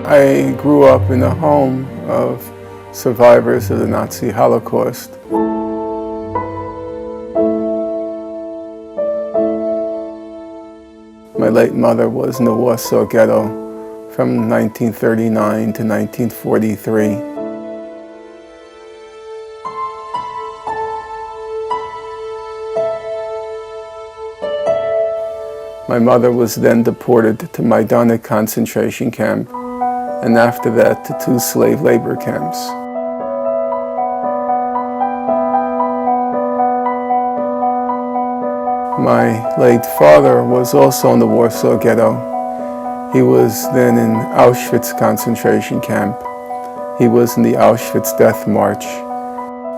I grew up in a home of survivors of the Nazi Holocaust. My late mother was in the Warsaw Ghetto from 1939 to 1943. My mother was then deported to Majdanek concentration camp, and after that to 2 slave labor camps. My late father was also in the Warsaw Ghetto. He was then in Auschwitz concentration camp. He was in the Auschwitz Death March.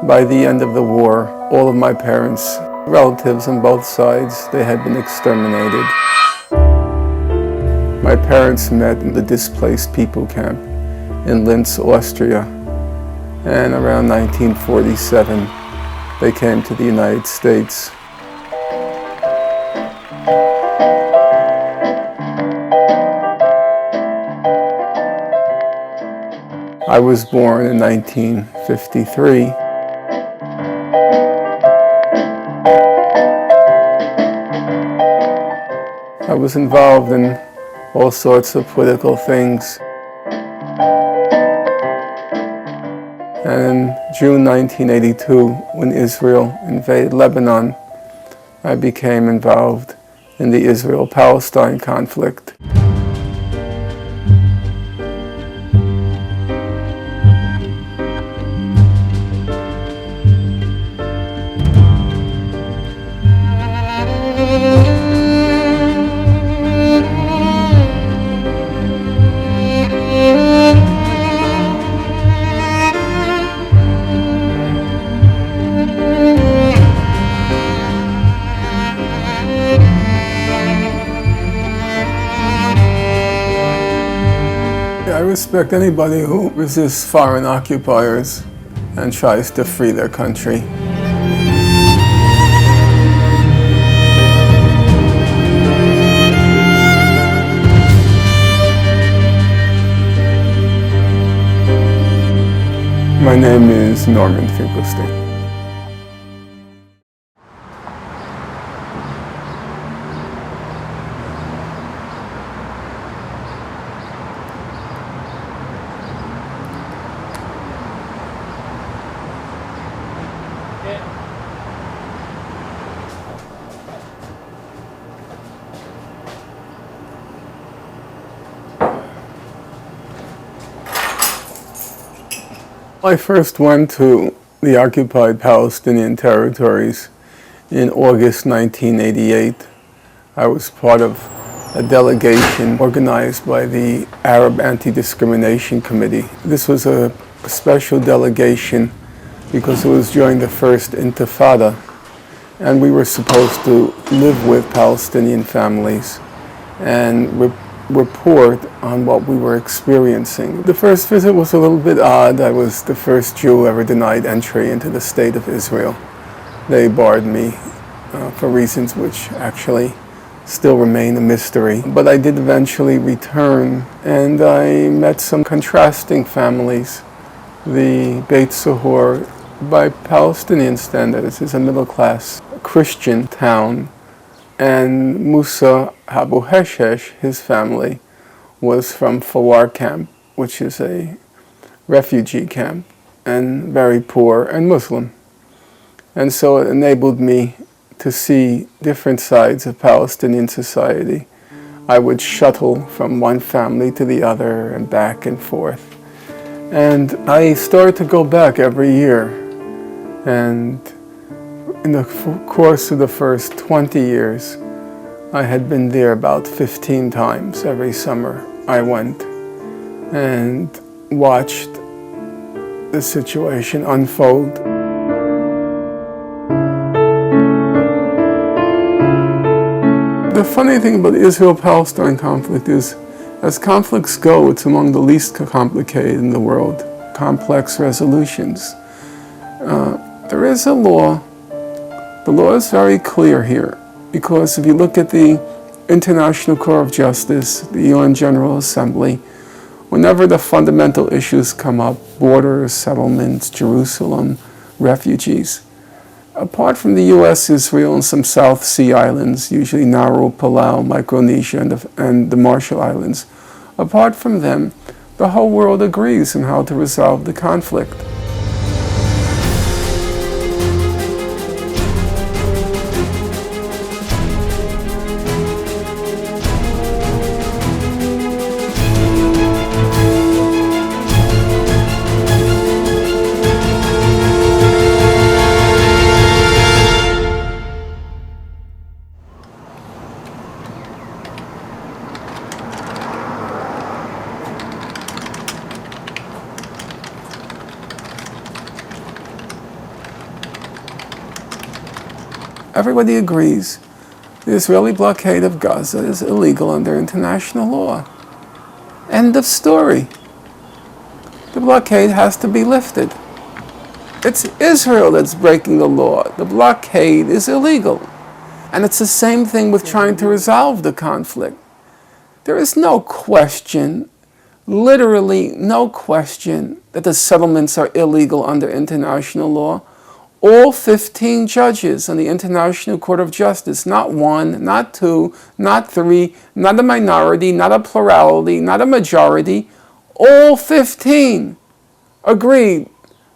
By the end of the war, all of my parents' relatives on both sides, they had been exterminated. My parents met in the displaced people camp in Linz, Austria, and around 1947 they came to the United States. I was born in 1953. I was involved in all sorts of political things. And in June 1982, when Israel invaded Lebanon, I became involved in the Israel-Palestine conflict. I respect anybody who resists foreign occupiers and tries to free their country. My name is Norman Finkelstein. I first went to the occupied Palestinian territories in August 1988. I was part of a delegation organized by the Arab Anti-Discrimination Committee. This was a special delegation because it was during the first Intifada, and we were supposed to live with Palestinian families and report on what we were experiencing. The first visit was a little bit odd. I was the first Jew ever denied entry into the state of Israel. They barred me for reasons which actually still remain a mystery. But I did eventually return, and I met some contrasting families. The Beit Sahur, by Palestinian standards, is a middle-class Christian town. And Musa Abu Heshesh, his family, was from Fawar camp, which is a refugee camp, and very poor and Muslim. And so it enabled me to see different sides of Palestinian society. I would shuttle from one family to the other and back and forth. And I started to go back every year. And in the course of the first 20 years, I had been there about 15 times. Every summer I went and watched the situation unfold. The funny thing about the Israel-Palestine conflict is, as conflicts go, it's among the least complicated in the world. Complex resolutions. There is a law. The law is very clear here, because if you look at the International Court of Justice, the UN General Assembly, whenever the fundamental issues come up, borders, settlements, Jerusalem, refugees, apart from the U.S., Israel, and some South Sea islands, usually Nauru, Palau, Micronesia, and the Marshall Islands, apart from them, the whole world agrees on how to resolve the conflict. Everybody agrees the Israeli blockade of Gaza is illegal under international law. End of story. The blockade has to be lifted. It's Israel that's breaking the law. The blockade is illegal. And it's the same thing with trying to resolve the conflict. There is no question, literally no question, that the settlements are illegal under international law. All 15 judges on the International Court of Justice, not one, not two, not three, not a minority, not a plurality, not a majority, all 15 agreed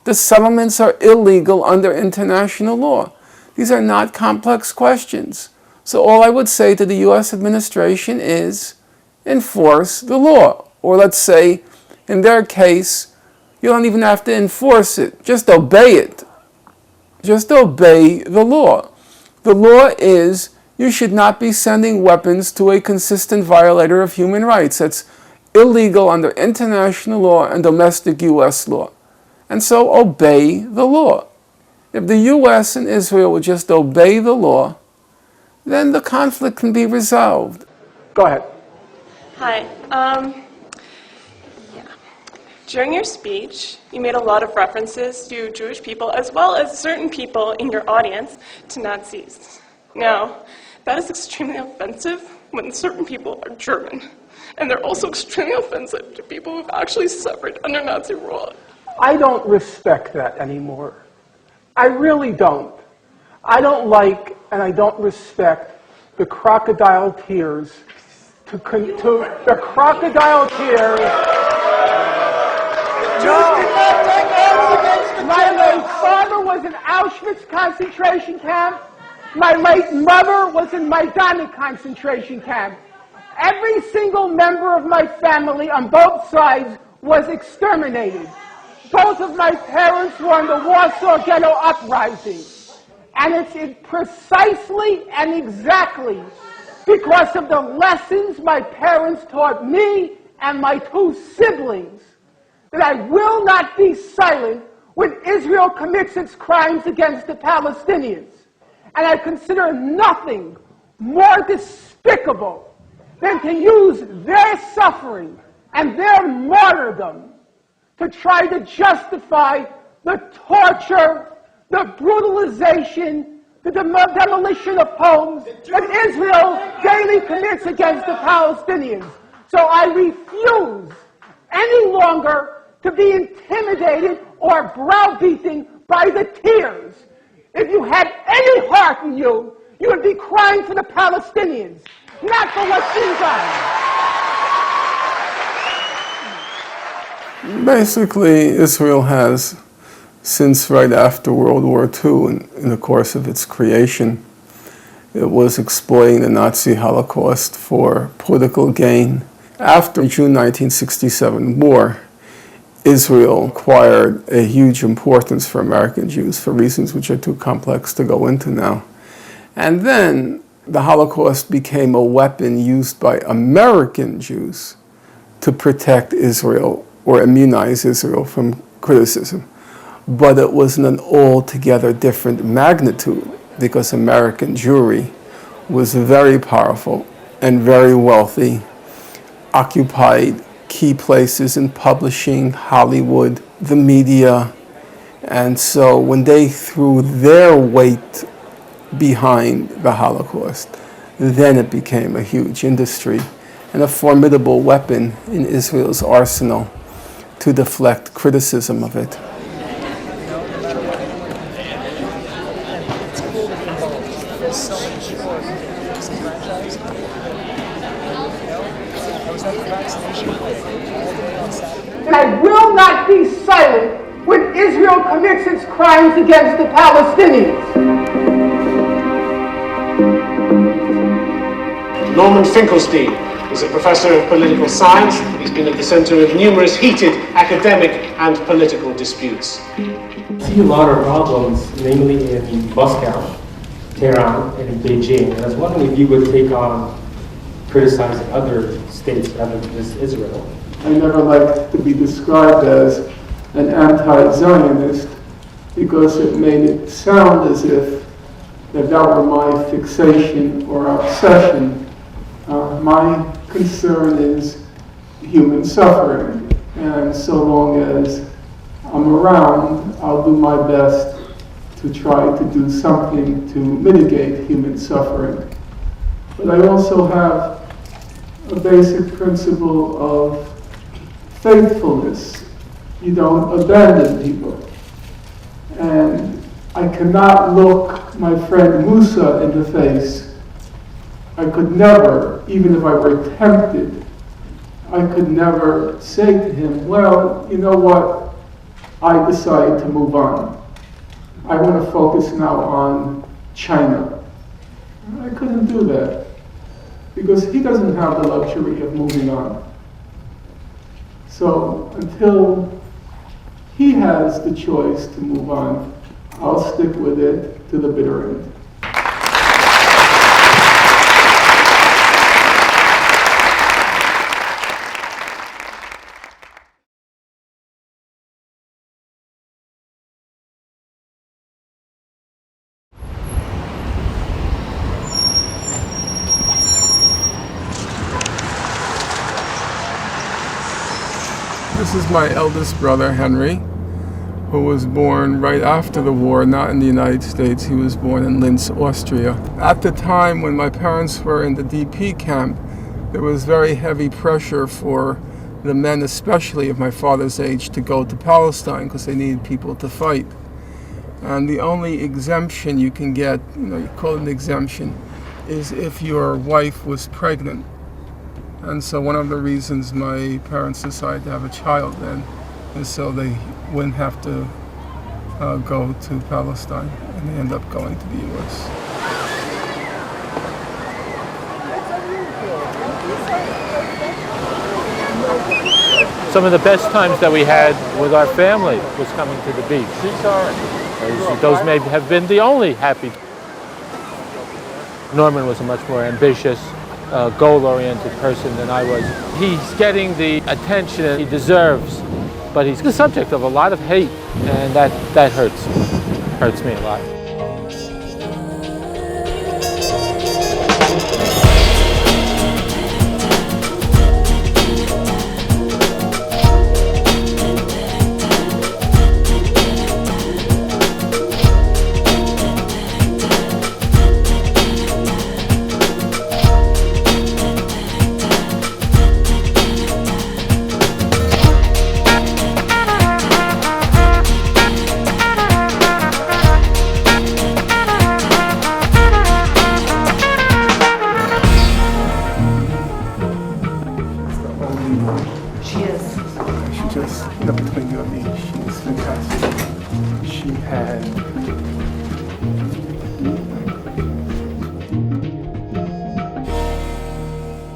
the settlements are illegal under international law. These are not complex questions. So all I would say to the U.S. administration is enforce the law. Or let's say, in their case, you don't even have to enforce it, just obey it. Just obey the law. The law is you should not be sending weapons to a consistent violator of human rights. That's illegal under international law and domestic U.S. law. And so obey the law. If the U.S. and Israel would just obey the law, then the conflict can be resolved. Go ahead. Hi. During your speech, you made a lot of references to Jewish people as well as certain people in your audience to Nazis. Now, that is extremely offensive when certain people are German. And they're also extremely offensive to people who've actually suffered under Nazi rule. I don't respect that anymore. I really don't. I don't like and I don't respect the crocodile tears the crocodile tears. My late father was in Auschwitz concentration camp. My late mother was in Majdanek concentration camp. Every single member of my family on both sides was exterminated. Both of my parents were in the Warsaw Ghetto Uprising. And it's precisely and exactly because of the lessons my parents taught me and my two siblings that I will not be silent when Israel commits its crimes against the Palestinians. And I consider nothing more despicable than to use their suffering and their martyrdom to try to justify the torture, the brutalization, the demolition of homes that Israel daily commits against the Palestinians. So I refuse any longer to be intimidated or browbeaten by the tears. If you had any heart in you, you would be crying for the Palestinians, not for what's inside. Basically, Israel has, since right after World War II, in the course of its creation, it was exploiting the Nazi Holocaust for political gain. After the June 1967 war, Israel acquired a huge importance for American Jews for reasons which are too complex to go into now. And then the Holocaust became a weapon used by American Jews to protect Israel or immunize Israel from criticism. But it was in an altogether different magnitude because American Jewry was very powerful and very wealthy, occupied key places in publishing, Hollywood, the media. And so when they threw their weight behind the Holocaust, then it became a huge industry. and a formidable weapon in Israel's arsenal to deflect criticism of it. And I will not be silent when Israel commits its crimes against the Palestinians. Norman Finkelstein is a professor of political science. He's been at the center of numerous heated academic and political disputes. I see a lot of problems, namely in Moscow, Tehran, and in Beijing. And I was wondering if you would take on criticizing other states rather than just Israel. I never liked to be described as an anti-Zionist because it made it sound as if that were my fixation or obsession. My concern is human suffering, and so long as I'm around, I'll do my best to try to do something to mitigate human suffering. But I also have a basic principle of faithfulness. You don't abandon people. And I cannot look my friend Musa in the face. I could never, even if I were tempted, I could never say to him, well, you know what, I decided to move on. I want to focus now on China. I couldn't do that because he doesn't have the luxury of moving on. So until he has the choice to move on, I'll stick with it to the bitter end. This is my eldest brother, Henry, who was born right after the war, not in the United States. He was born in Linz, Austria. At the time when my parents were in the DP camp, there was very heavy pressure for the men, especially of my father's age, to go to Palestine because they needed people to fight. And the only exemption you can get, you call it an exemption, is if your wife was pregnant. And so one of the reasons my parents decided to have a child then is so they wouldn't have to go to Palestine, and they end up going to the U.S. Some of the best times that we had with our family was coming to the beach. Those may have been the only happy. Norman was a much more ambitious, goal-oriented person than I was. He's getting the attention he deserves, but he's the subject of a lot of hate, and that hurts me a lot. Between you and me, she's fantastic. She had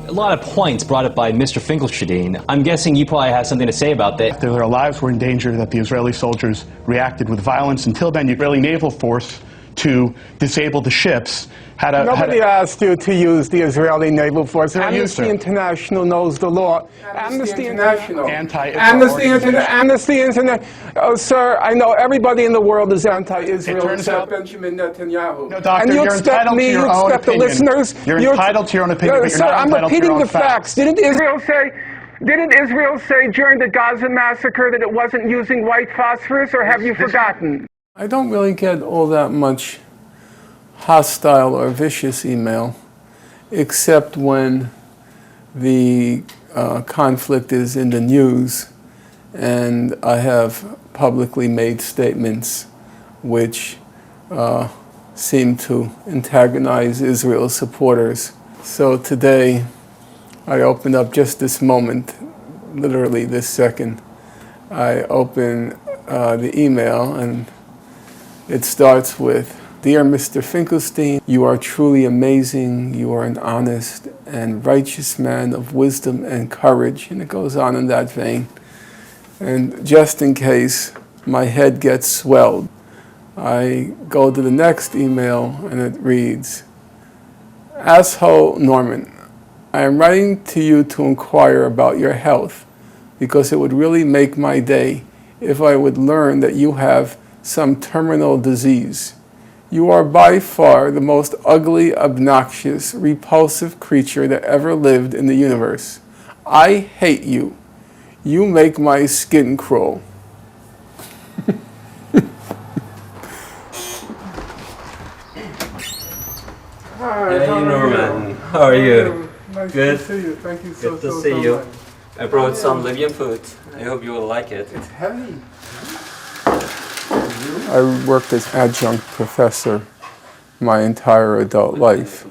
a lot of points brought up by Mr. Finkelstein. I'm guessing you probably have something to say about that. Their lives were in danger, that the Israeli soldiers reacted with violence. Until then, the Israeli naval force to disable the ships Nobody asked you to use the Israeli naval force. They're Amnesty International knows the law. Amnesty International. Amnesty International. Oh, sir, I know everybody in the world is anti-Israel It turns except out- Benjamin Netanyahu. No, Doctor, and you you're expect entitled me, to your you own expect the opinion. listeners. You're entitled to your own opinion, but you're sir, not I'm entitled to your repeating own the facts. facts. Didn't Israel say during the Gaza massacre that it wasn't using white phosphorus, or have you forgotten? I don't really get all that much hostile or vicious email, except when the conflict is in the news, and I have publicly made statements which seem to antagonize Israel's supporters. So today, I opened up just this moment, literally this second, I open the email, and it starts with, "Dear Mr. Finkelstein, you are truly amazing. You are an honest and righteous man of wisdom and courage." And it goes on in that vein. And just in case my head gets swelled, I go to the next email, and it reads, "Asshole Norman, I am writing to you to inquire about your health because it would really make my day if I would learn that you have some terminal disease. You are by far the most ugly, obnoxious, repulsive creature that ever lived in the universe. I hate you. You make my skin crawl." Hey Norman, how are you? Nice Good. to see you. Thank you Good to see you. I brought some Libyan food. I hope you will like it. It's heavy. I worked as adjunct professor my entire adult life,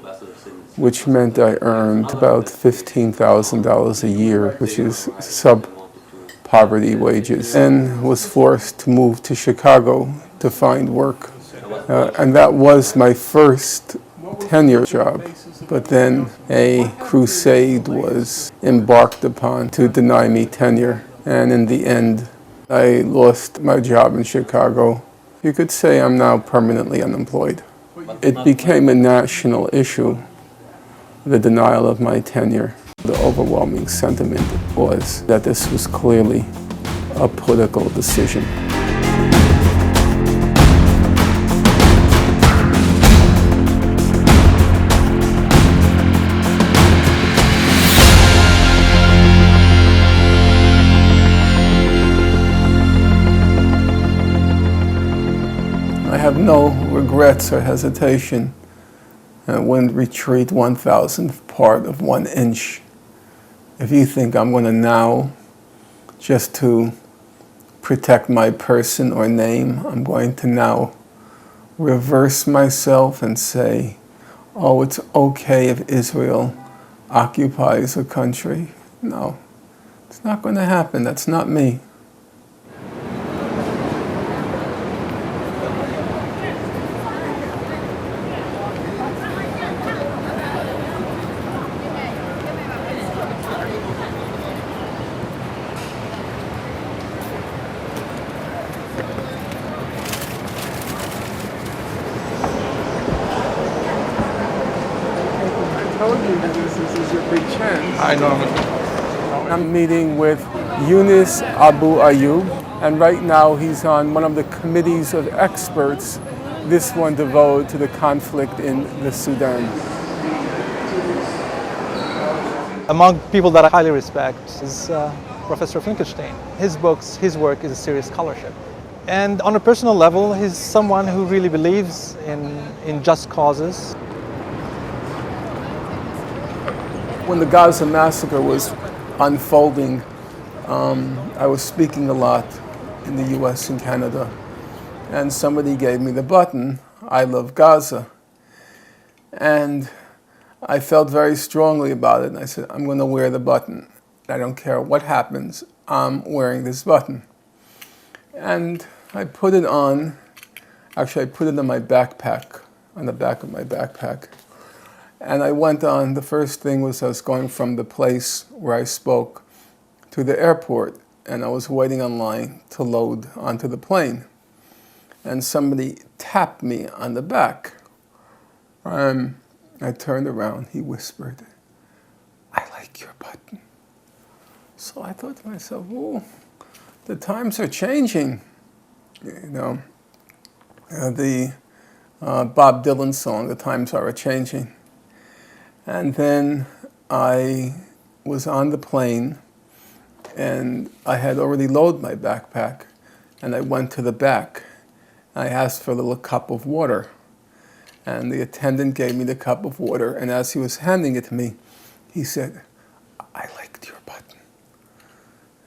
which meant I earned about $15,000 a year, which is sub-poverty wages, and was forced to move to Chicago to find work. And that was my first tenure job. But then a crusade was embarked upon to deny me tenure. And in the end, I lost my job in Chicago. You could say I'm now permanently unemployed. It became a national issue, the denial of my tenure. The overwhelming sentiment was that this was clearly a political decision. I have no regrets or hesitation. I wouldn't retreat 1,000th part of 1 inch. If you think I'm going to now, just to protect my person or name, I'm going to now reverse myself and say, oh, it's okay if Israel occupies a country. No, it's not going to happen. That's not me. I told you that this is your big chance. I know. I'm meeting with Yunus Abu Ayyub, and right now he's on one of the committees of experts, this one devoted to the conflict in the Sudan. Among people that I highly respect is Professor Finkelstein. His books, his work is a serious scholarship. And on a personal level, he's someone who really believes in just causes. When the Gaza massacre was unfolding, I was speaking a lot in the US and Canada, and somebody gave me the button, "I love Gaza." And I felt very strongly about it, and I said, I'm going to wear the button. I don't care what happens, I'm wearing this button. And I put it on, actually I put it in my backpack, on the back of my backpack. And I went on, the first thing was I was going from the place where I spoke to the airport, and I was waiting online to load onto the plane. And somebody tapped me on the back. I turned around, he whispered, "I like your button." So I thought to myself, oh, the times are changing. You know, the Bob Dylan song, "The Times Are A-Changing." And then I was on the plane, and I had already loaded my backpack, and I went to the back. I asked for a little cup of water, and the attendant gave me the cup of water, and as he was handing it to me, he said,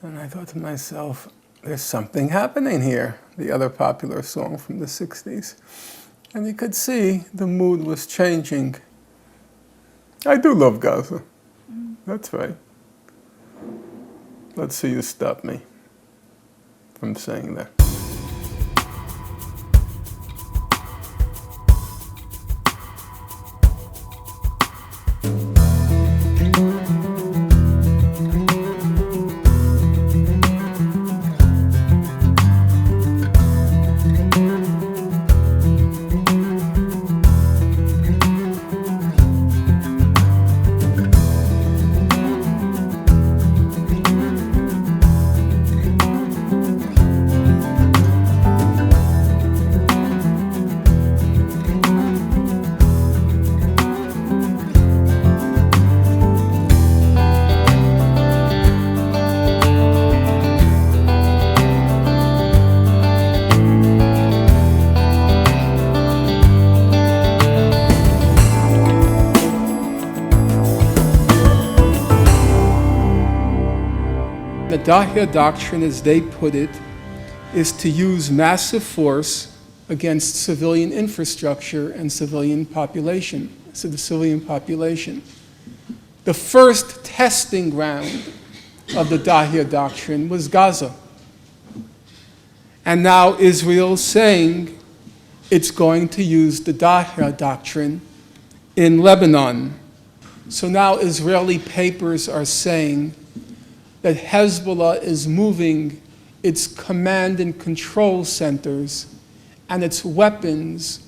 And I thought to myself, there's something happening here, the other popular song from the 60s. And you could see the mood was changing. I do love Gaza. That's right. Let's see you stop me from saying that. The Dahya doctrine, as they put it, is to use massive force against civilian infrastructure and civilian population. So the civilian population. The first testing ground of the Dahya doctrine was Gaza. And now Israel's saying it's going to use the Dahya doctrine in Lebanon. So now Israeli papers are saying that Hezbollah is moving its command and control centers and its weapons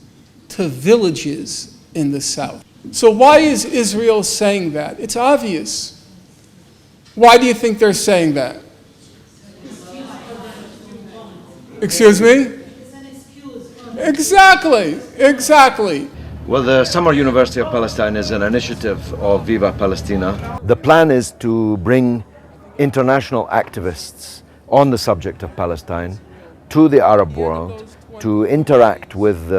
to villages in the south. So why is Israel saying that? It's obvious. Why do you think they're saying that? Excuse me? Exactly. Well, the Summer University of Palestine is an initiative of Viva Palestina. The plan is to bring international activists on the subject of Palestine to the Arab world, to interact with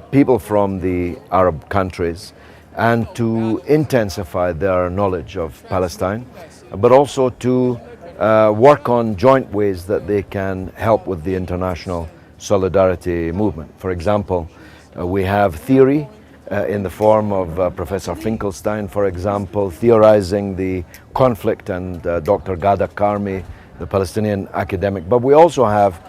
people from the Arab countries and to intensify their knowledge of Palestine, but also to work on joint ways that they can help with the international solidarity movement. For example, we have theory in the form of Professor Finkelstein, for example, theorizing the conflict, and Dr. Ghada Karmi, the Palestinian academic. But we also have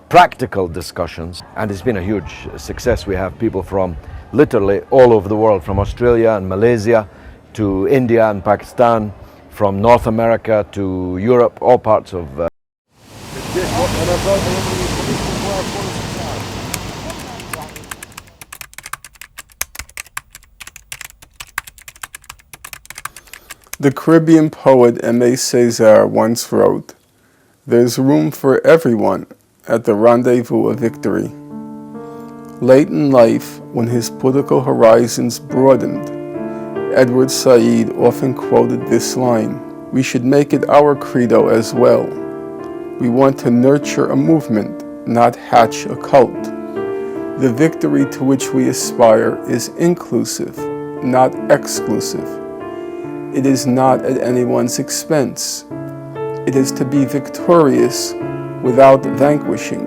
practical discussions, and it's been a huge success. We have people from literally all over the world, from Australia and Malaysia to India and Pakistan, from North America to Europe, all parts of The Caribbean poet Aimé Césaire once wrote, "There's room for everyone at the rendezvous of victory." Late in life, when his political horizons broadened, Edward Said often quoted this line, "We should make it our credo as well. We want to nurture a movement, not hatch a cult. The victory to which we aspire is inclusive, not exclusive. It is not at anyone's expense. It is to be victorious without vanquishing.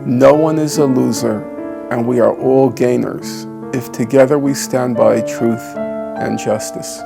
No one is a loser, and we are all gainers if together we stand by truth and justice."